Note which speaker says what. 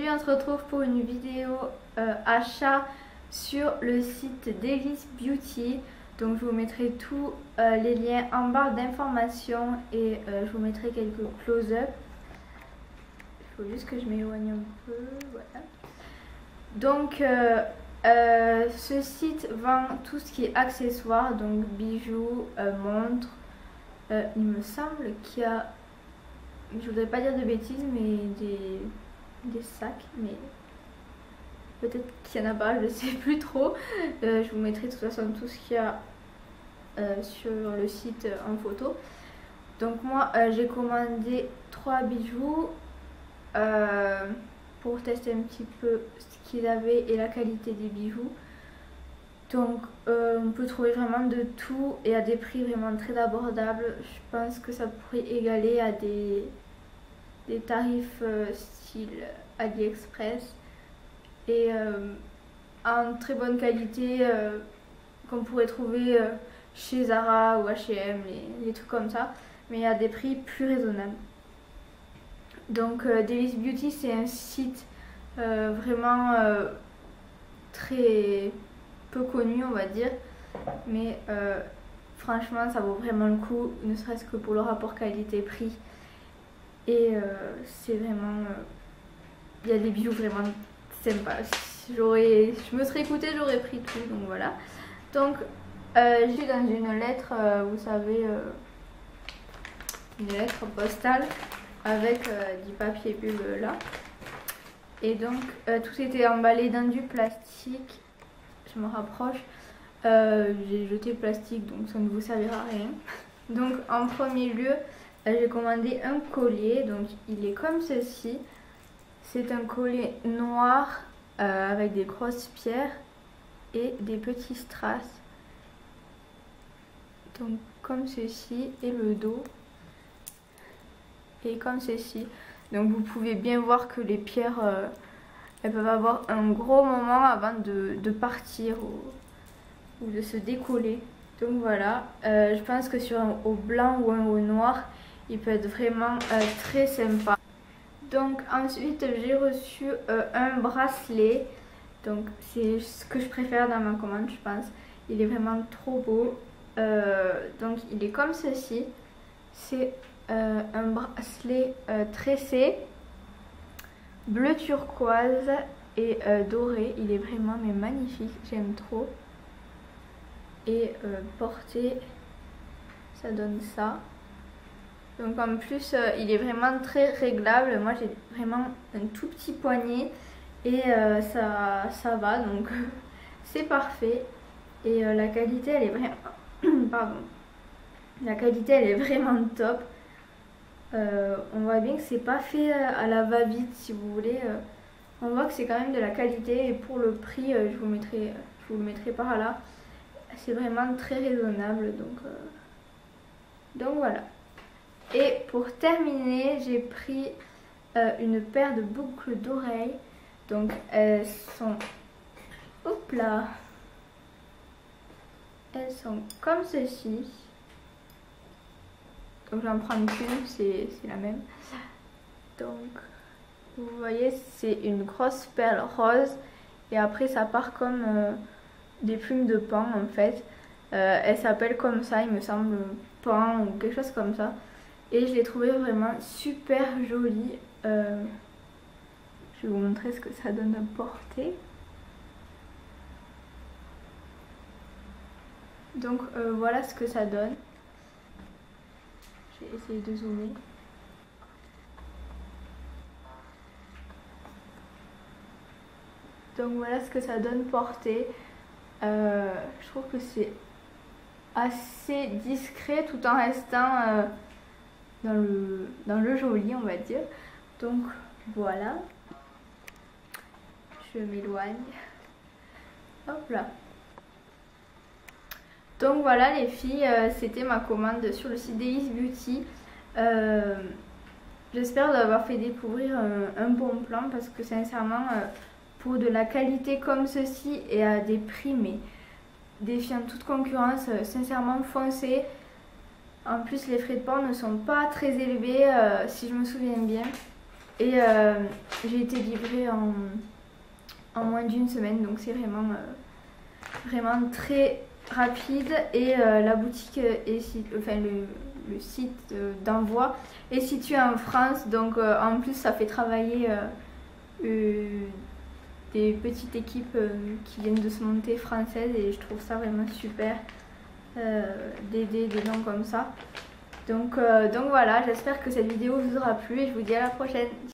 Speaker 1: Aujourd'hui on se retrouve pour une vidéo achat sur le site Delice Beauty. Donc je vous mettrai tous les liens en barre d'informations et je vous mettrai quelques close-up. Il faut juste que je m'éloigne un peu, voilà. Donc ce site vend tout ce qui est accessoires, donc bijoux, montres. Il me semble qu'il y a, je voudrais pas dire de bêtises, mais des sacs, mais peut-être qu'il y en a pas, je sais plus trop. Je vous mettrai de toute façon tout ce qu'il y a sur le site en photo. Donc moi j'ai commandé 3 bijoux pour tester un petit peu ce qu'ils avaient et la qualité des bijoux. Donc on peut trouver vraiment de tout et à des prix vraiment très abordables. Je pense que ça pourrait égaler à des tarifs style AliExpress et en très bonne qualité qu'on pourrait trouver chez Zara ou H&M, les trucs comme ça, mais à des prix plus raisonnables. Donc Delice Beauty, c'est un site vraiment très peu connu, on va dire, mais franchement ça vaut vraiment le coup, ne serait-ce que pour le rapport qualité-prix. Et c'est vraiment, il y a des bijoux vraiment sympas. Je me serais écoutée, j'aurais pris tout, donc voilà. Donc je suis dans une lettre, vous savez, une lettre postale avec du papier bulle là. Et donc tout était emballé dans du plastique. Je me rapproche. J'ai jeté le plastique, donc ça ne vous servira à rien. Donc en premier lieu, j'ai commandé un collier. Donc il est comme ceci. C'est un collier noir avec des grosses pierres et des petits strass. Donc comme ceci, et le dos et comme ceci. Donc vous pouvez bien voir que les pierres elles peuvent avoir un gros moment avant de partir ou de se décoller. Donc voilà, je pense que sur un haut blanc ou un haut noir, il peut être vraiment très sympa. Donc ensuite j'ai reçu un bracelet. Donc c'est ce que je préfère dans ma commande, je pense. Il est vraiment trop beau. Donc il est comme ceci. C'est un bracelet tressé, bleu turquoise et doré. Il est vraiment mais magnifique, j'aime trop. Et porté, ça donne ça. Donc en plus il est vraiment très réglable. Moi j'ai vraiment un tout petit poignet et ça va, donc c'est parfait. Et la qualité elle est vraiment pardon, la qualité elle est vraiment top. On voit bien que c'est pas fait à la va-vite, si vous voulez. On voit que c'est quand même de la qualité et pour le prix je vous le mettrai par là. C'est vraiment très raisonnable, donc voilà. Et pour terminer, j'ai pris une paire de boucles d'oreilles. Donc elles sont, hop là, elles sont comme ceci. Donc j'en prends qu'une, c'est la même. Donc vous voyez, c'est une grosse perle rose et après ça part comme des plumes de paon en fait. Elle s'appelle comme ça, il me semble, paon ou quelque chose comme ça. Et je l'ai trouvé vraiment super jolie. Je vais vous montrer ce que ça donne à porter. Donc voilà ce que ça donne. Je vais essayer de zoomer. Donc voilà ce que ça donne porter. Je trouve que c'est assez discret tout en restant dans le joli, on va dire. Donc voilà. Je m'éloigne. Hop là. Donc voilà les filles, c'était ma commande sur le site Delice Beauty. J'espère d'avoir fait découvrir un bon plan parce que sincèrement pour de la qualité comme ceci et à des prix mais défiant toute concurrence, sincèrement foncez. En plus les frais de port ne sont pas très élevés si je me souviens bien. Et j'ai été livrée en moins d'une semaine, donc c'est vraiment très rapide. Et la boutique est enfin le site d'envoi est situé en France, donc en plus ça fait travailler des petites équipes qui viennent de se monter françaises, et je trouve ça vraiment super d'aider des gens comme ça. Donc voilà, j'espère que cette vidéo vous aura plu et je vous dis à la prochaine.